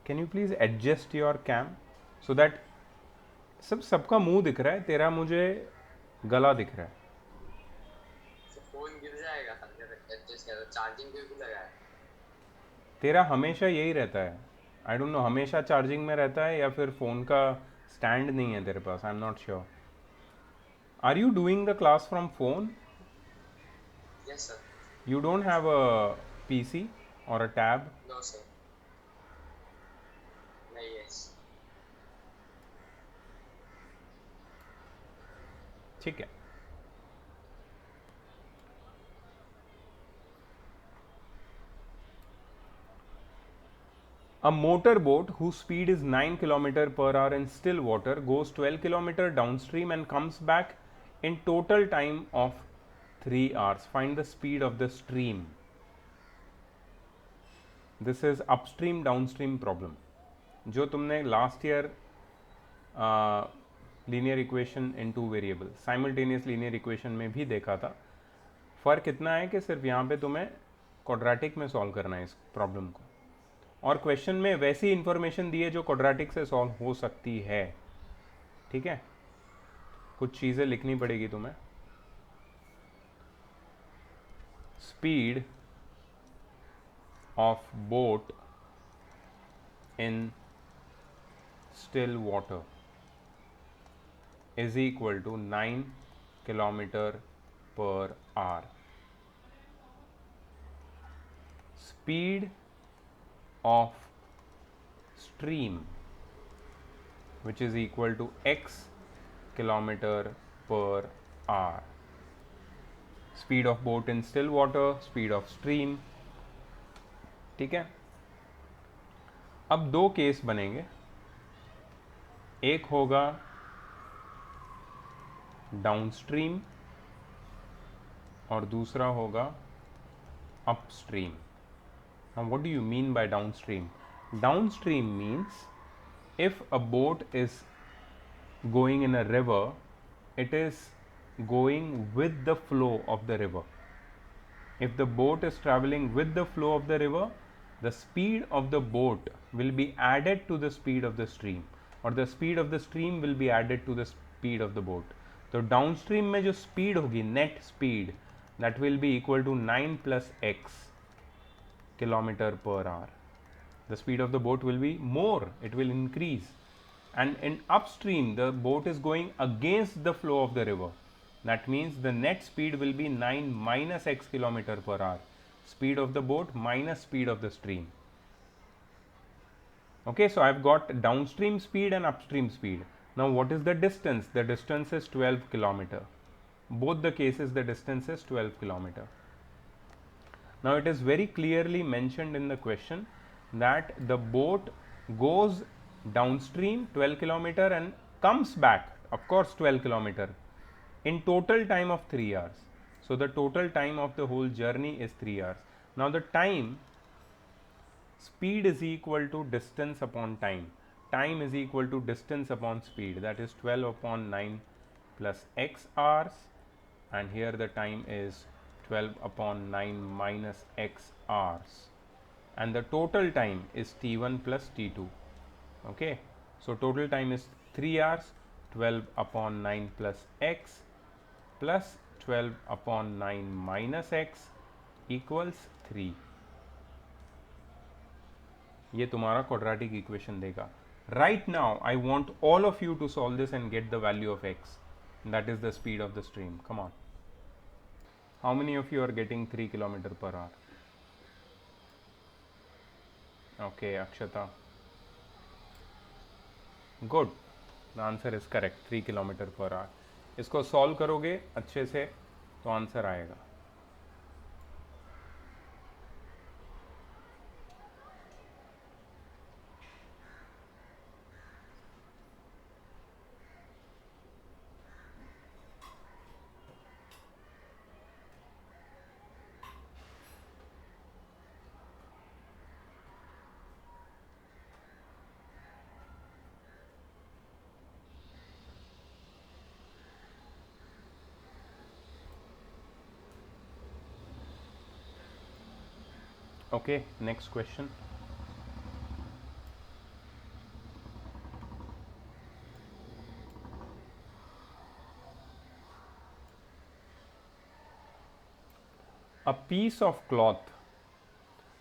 can you please adjust your cam so that सबका मुंह दिख रहा है, तेरा मुझे गला दिख रहा है. फोन गिर जाएगा एडजस्ट कर, चार्जिंग पे भी लगा है. तेरा हमेशा यही रहता है. आई डोंट नो, हमेशा चार्जिंग में रहता है या फिर फ़ोन का स्टैंड नहीं है तेरे पास. I am not sure. Are you doing the class from phone? Yes sir. You don't have a PC or a tab? No sir. नहीं. यस. ठीक है. A motorboat whose speed is 9 km per hour in still water goes 12 km downstream and comes back in total time of 3 hours. Find the speed of the stream. This is upstream downstream problem. जो तुमने last year linear equation in two variable simultaneous linear equation में भी देखा था. फ़र्क इतना है कि सिर्फ यहाँ पे तुम्हें क्वाड्रेटिक में सॉल्व करना है इस प्रॉब्लम को, और क्वेश्चन में वैसी इंफॉर्मेशन दी है जो क्वाड्रेटिक से सॉल्व हो सकती है. ठीक है, कुछ चीज़ें लिखनी पड़ेगी तुम्हें. Speed of boat in still water is equal to 9 km per hour. Speed of stream, which is equal to x kilometer per hour. Speed of boat in still water, speed of stream. ठीक है. अब दो case बनेंगे. एक होगा downstream और दूसरा होगा upstream. Now what do you mean by downstream? Downstream means if a boat is going in a river, it is going with the flow of the river. If the boat is traveling with the flow of the river, the speed of the boat will be added to the speed of the stream, और the speed of the stream will be added to the speed of the boat. तो downstream में जो speed होगी, net speed, that will be equal to 9 plus x kilometer per hour. The speed of the boat will be more, it will increase. And in upstream, the boat is going against the flow of the river. That means the net speed will be 9 minus x kilometer per hour. Speed of the boat minus speed of the stream. Okay, so I've got downstream speed and upstream speed. Now what is the distance? The distance is 12 kilometer. Both the cases the distance is 12 kilometer. Now it is very clearly mentioned in the question that the boat goes downstream 12 kilometer and comes back, of course 12 kilometer, in total time of 3 hours. So the total time of the whole journey is 3 hours. Now the time, speed is equal to distance upon time. time is equal to distance upon speed, that is 12 upon 9 plus x hours, and here the time is 12 upon 9 minus x hours, and the total time is t1 plus t2. Okay, so total time is 3 hours. 12 upon 9 plus x plus 12 upon 9 minus x equals 3. ये तुम्हारा quadratic equation देगा. Right now I want all of you to solve this and get the value of x, that is the speed of the stream. Come on, how many of you are getting 3 km per hour? Okay, Akshata, good, the answer is correct, 3 km per hour. इसको solve करोगे अच्छे से तो answer आएगा. Okay, next question. A piece of cloth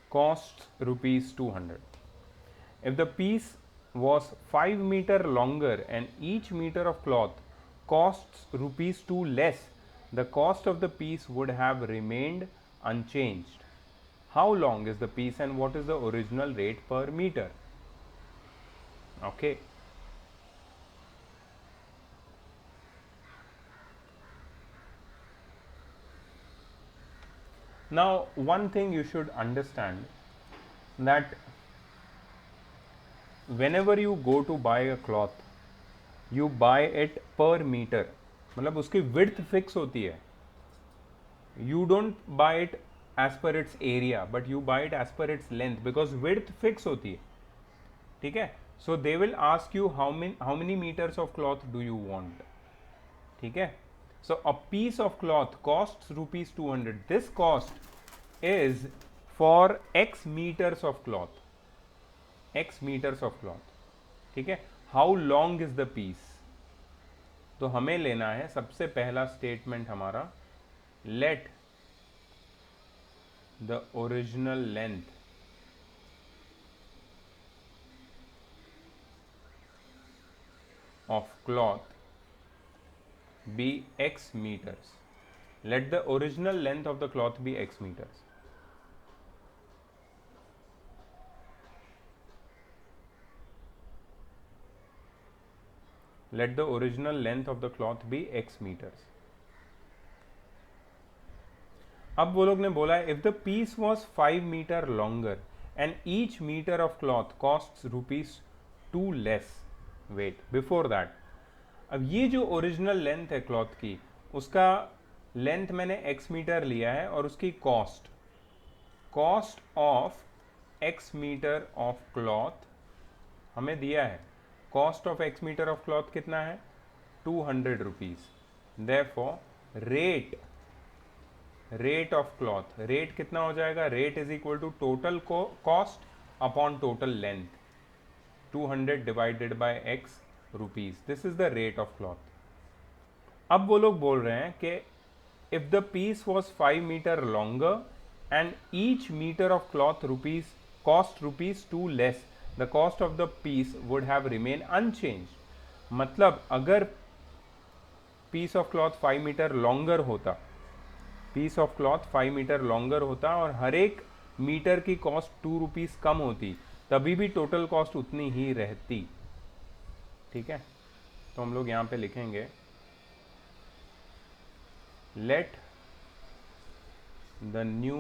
costs rupees 200. If the piece was 5 meter longer and each meter of cloth costs rupees 2 less, the cost of the piece would have remained unchanged. How long is the piece and what is the original rate per meter? Okay. Now, one thing you should understand, that whenever you go to buy a cloth, you buy it per meter. मतलब उसकी width fix होती है. You don't buy it as per its area, but you buy it as per its length, because width fix होती है. ठीक है? So they will ask you how many meters of cloth do you want. ठीक है? So a piece of cloth costs rupees 200. This cost is for x meters of cloth. X meters of cloth. ठीक है? How long is the piece? तो हमें लेना है सबसे पहला स्टेटमेंट हमारा, let the original length of cloth be x meters. Let the original length of the cloth be x meters. Let the original length of the cloth be x meters. अब वो लोग ने बोला है if the piece was 5 meter longer and each meter of cloth costs rupees 2 less. Wait, before that, अब ये जो original length है क्लॉथ की, उसका लेंथ मैंने x मीटर लिया है और उसकी cost of x metre of cloth हमें दिया है. Cost of x metre of cloth कितना है? 200 rupees. Therefore rate of cloth, rate कितना हो जाएगा? Rate is equal to total cost upon total length. 200 divided by x rupees. This is the rate of cloth. अब वो लोग बोल रहे हैं कि if the piece was 5 metre longer and each metre of cloth rupees cost rupees 2 less, the cost of the piece would have remain unchanged. मतलब अगर piece of cloth 5 metre longer होता, piece of cloth 5 metre longer होता और हर एक metre की cost 2 rupees कम होती, तभी भी टोटल कॉस्ट उतनी ही रहती. ठीक है, तो हम लोग यहां पे लिखेंगे let the new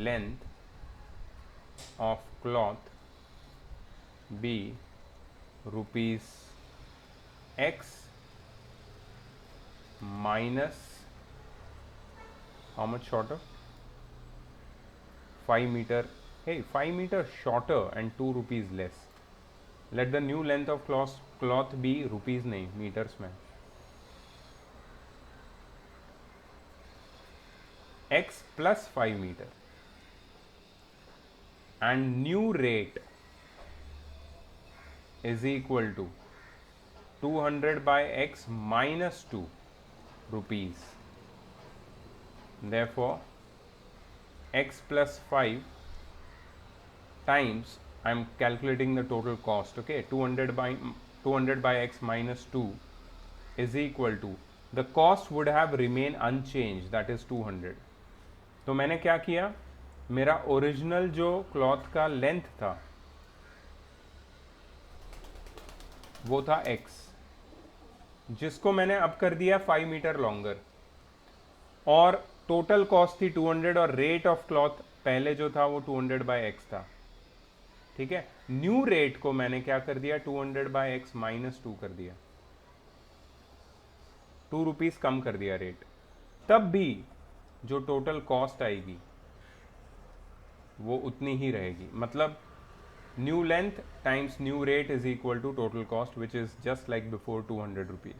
length of cloth be rupees x minus how much shorter? 5 meter hey 5 meter shorter and 2 rupees less. Let the new length of cloth be rupees नहीं meters में. X plus 5 meter and new rate is equal to 200 by x minus 2 rupees. Therefore, x plus 5 times, I am calculating the total cost, okay, 200 by x minus 2 is equal to, the cost would have remained unchanged, that is 200. तो मैंने क्या किया, मेरा original जो cloth का length था वो था x, जिसको मैंने अब कर दिया 5 मीटर लॉन्गर, और टोटल कॉस्ट थी 200 और रेट ऑफ क्लॉथ पहले जो था वो 200 बाय x था. ठीक है, न्यू रेट को मैंने क्या कर दिया, 200 बाय एक्स माइनस 2 कर दिया, 2 रुपीज कम कर दिया रेट. तब भी जो टोटल कॉस्ट आएगी वो उतनी ही रहेगी. मतलब new length times new rate is equal to total cost, which is just like before 200 rupees.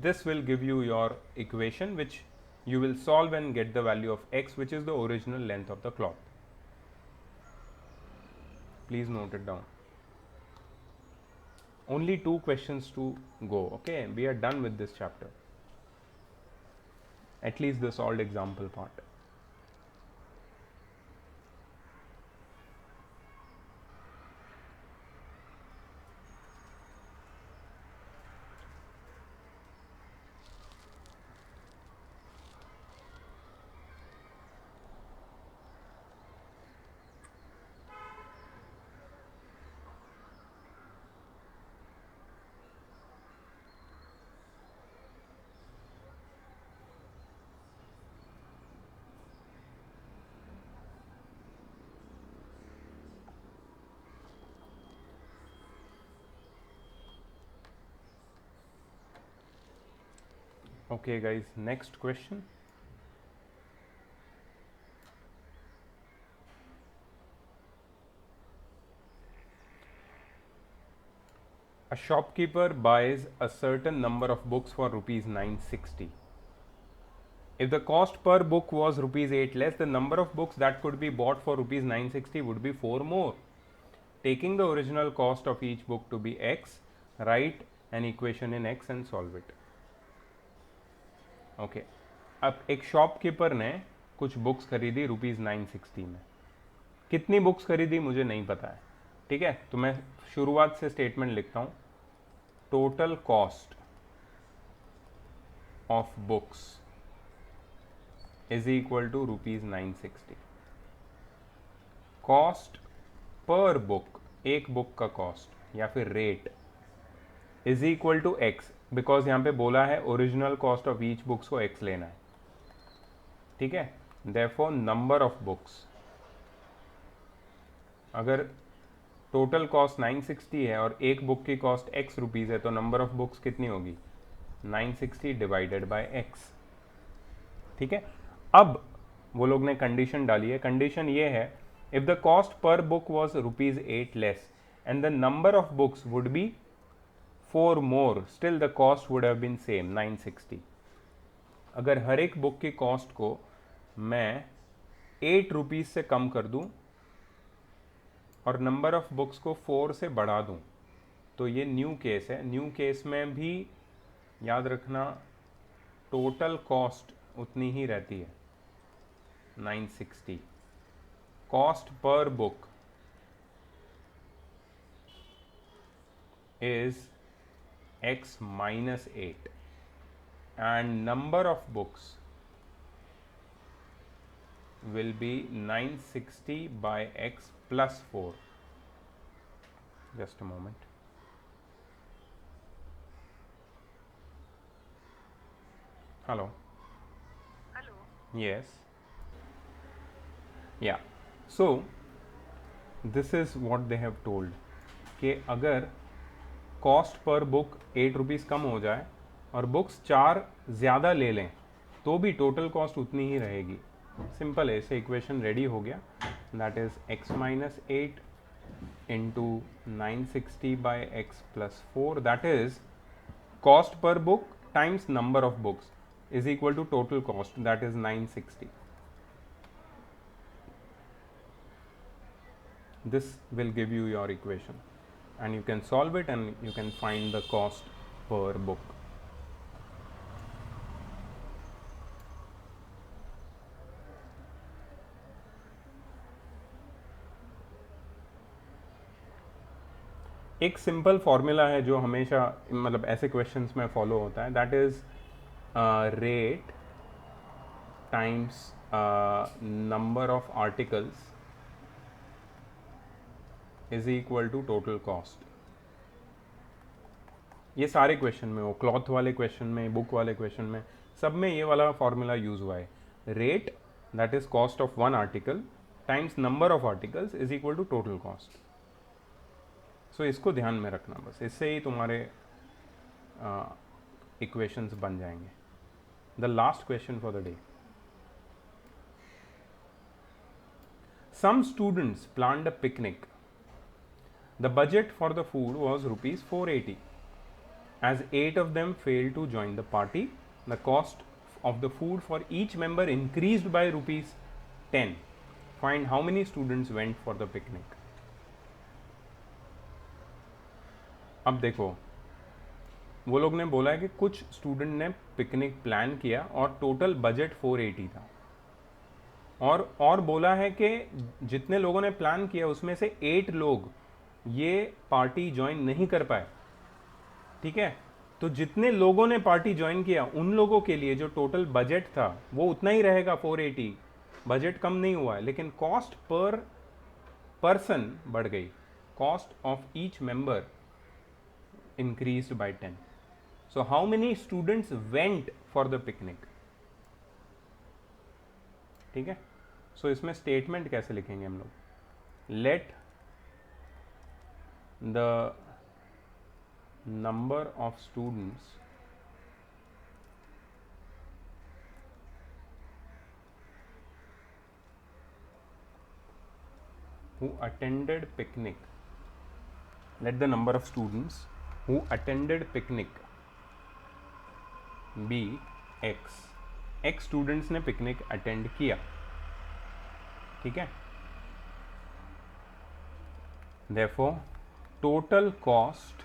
This will give you your equation which you will solve and get the value of x, which is the original length of the cloth. Please note it down. Only 2 questions to go. Okay, we are done with this chapter, at least the solved example part. Okay guys, next question. A shopkeeper buys a certain number of books for rupees 960. If the cost per book was rupees 8 less, the number of books that could be bought for rupees 960 would be 4 more. Taking the original cost of each book to be x, write an equation in x and solve it. Okay अब एक shopkeeper ने कुछ books खरीदी rupees 960 में. कितनी books खरीदी मुझे नहीं पता है. ठीक है, तो मैं शुरुआत से स्टेटमेंट लिखता हूँ. Total cost of books is equal to rupees 960. Cost per book, एक बुक का कॉस्ट या फिर rate, is equal to x, because यहाँ पे बोला है original cost of each books को x लेना है. ठीक है, देयरफॉर नंबर ऑफ बुक्स, अगर टोटल कॉस्ट 960 है और एक बुक की कॉस्ट x रुपीज़ है, तो नंबर ऑफ बुक्स कितनी होगी, 960 डिवाइडेड बाय x. ठीक है, अब वो लोग ने कंडीशन डाली है. कंडीशन ये है, if the cost per book was rupees 8 less and the number of books would be 4 more, still the cost would have been same 960. अगर हर एक बुक की कॉस्ट को मैं 8 रुपीज़ से कम कर दूं और नंबर ऑफ बुक्स को 4 से बढ़ा दूं, तो ये न्यू केस है. न्यू केस में भी याद रखना टोटल कॉस्ट उतनी ही रहती है 960. Cost per book is x minus 8 and number of books will be 960 by x plus 4. Just a moment. Hello. Hello. Yes. Yeah. So this is what they have told कि अगर cost per book 8 rupees कम हो जाए और books 4 ज़्यादा ले लें तो भी टोटल कॉस्ट उतनी ही रहेगी. सिंपल है, इससे इक्वेशन रेडी हो गया. that is x minus 8 into 960 by x plus 4, that is cost per book times number of books is equal to total cost, that is 960. This will give you your equation and you can solve it and you can find the cost per book. एक simple formula है जो हमेशा मतलब ऐसे questions में follow होता है, that is rate times number of articles is equal to total cost. ये सारे क्वेश्चन में हो, क्लॉथ वाले क्वेश्चन में, बुक वाले क्वेश्चन में, सब में ये वाला फॉर्मूला यूज हुआ है. Rate that is cost of one article times number of articles is equal to total cost. So इसको ध्यान में रखना, बस इससे ही तुम्हारे इक्वेशंस बन जाएंगे. The last question for the day. Some students planned a picnic. The budget for the food was ₹480. As 8 of them failed to join the party, the cost of the food for each member increased by ₹10. Find how many students went for the picnic. अब देखो, वो लोग ने बोला है कि कुछ student ने पिकनिक प्लान किया और टोटल बजट 480 था, और बोला है कि जितने लोगों ने प्लान किया उसमें से 8 लोग ये पार्टी ज्वाइन नहीं कर पाए. ठीक है, तो जितने लोगों ने पार्टी ज्वाइन किया उन लोगों के लिए जो टोटल बजट था वो उतना ही रहेगा 480. बजट कम नहीं हुआ है, लेकिन कॉस्ट पर पर्सन बढ़ गई. Cost of each member increased by 10. So how many students went for the picnic? ठीक है, सो इसमें स्टेटमेंट कैसे लिखेंगे हम लोग. Let the number of students who attended picnic, let the number of students who attended picnic be x. x students ने picnic attend किया. ठीक है, therefore total cost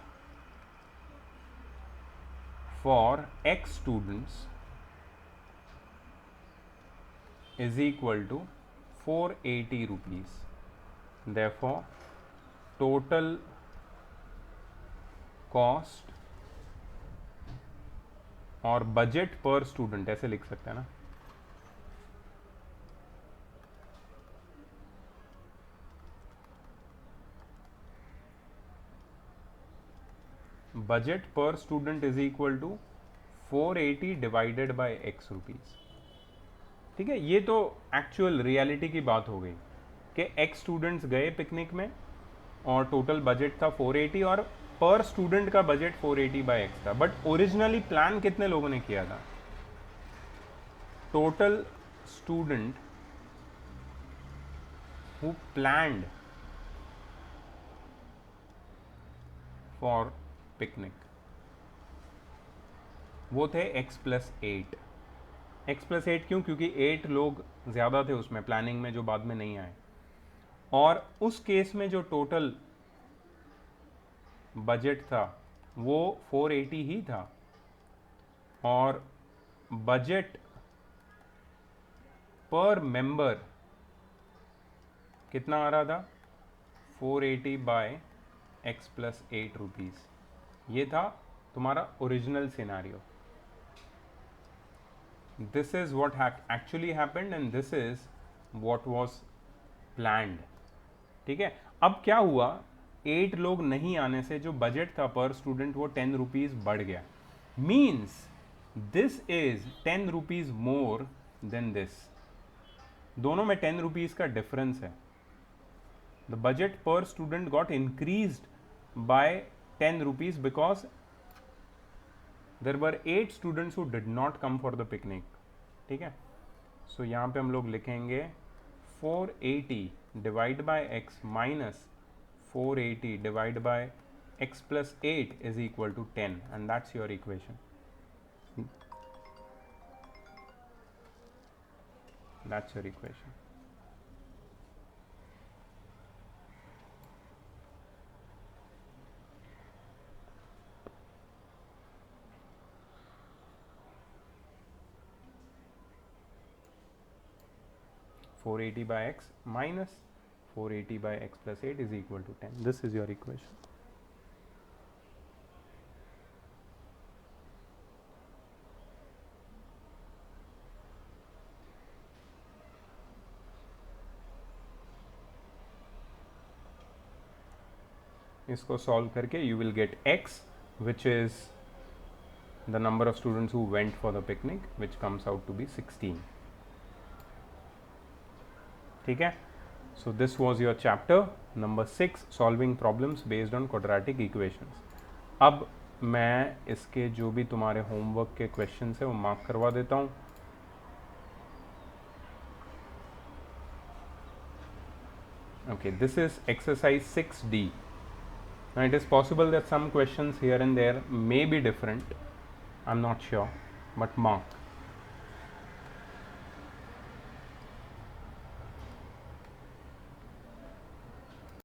for x students is equal to 480 rupees. Therefore total cost और budget per student ऐसे लिख सकते हैं ना. Budget per student is equal to 480 divided by x rupees. ठीक है, ये तो एक्चुअल रियलिटी की बात हो गई कि x स्टूडेंट्स गए पिकनिक में और टोटल बजट था 480 और पर स्टूडेंट का बजट 480 बाय x था. बट ओरिजिनली प्लान कितने लोगों ने किया था? Total student who planned for picnic वो थे x + 8. x + 8 क्यों? क्योंकि 8 लोग ज़्यादा थे उसमें प्लानिंग में जो बाद में नहीं आए. और उस केस में जो टोटल बजट था वो 480 ही था और बजट पर मेंबर कितना आ रहा था? 480 बाय x + 8 रुपीज़. ये था तुम्हारा original scenario. This is what actually happened and this is what was planned. ठीक है, अब क्या हुआ, 8 लोग नहीं आने से जो बजट था पर स्टूडेंट वो 10 रुपीज़ बढ़ गया. Means this is 10 rupees more than this. दोनों में 10 रुपीज़ का डिफरेंस है. The budget per student got increased by 10 rupees because there were 8 students who did not come for the picnic. ठीक है, सो यहाँ पे हम लोग लिखेंगे 480 divided by x minus 480 divided by x plus 8 is equal to 10, and that's your equation. That's your equation. (480 by x minus 480 by x plus 8 is equal to 10). This is your equation. इसको solve करके you will get x, which is the number of students who went for the picnic, which comes out to be 16. ठीक है? So this was your chapter number 6, solving problems based on quadratic equations. अब मैं इसके जो भी तुम्हारे homework के questions है वो मार्क करवा देता हूँ. Okay, this is exercise 6D. Now it is possible that some questions here and there may be different. I'm not sure, but mark.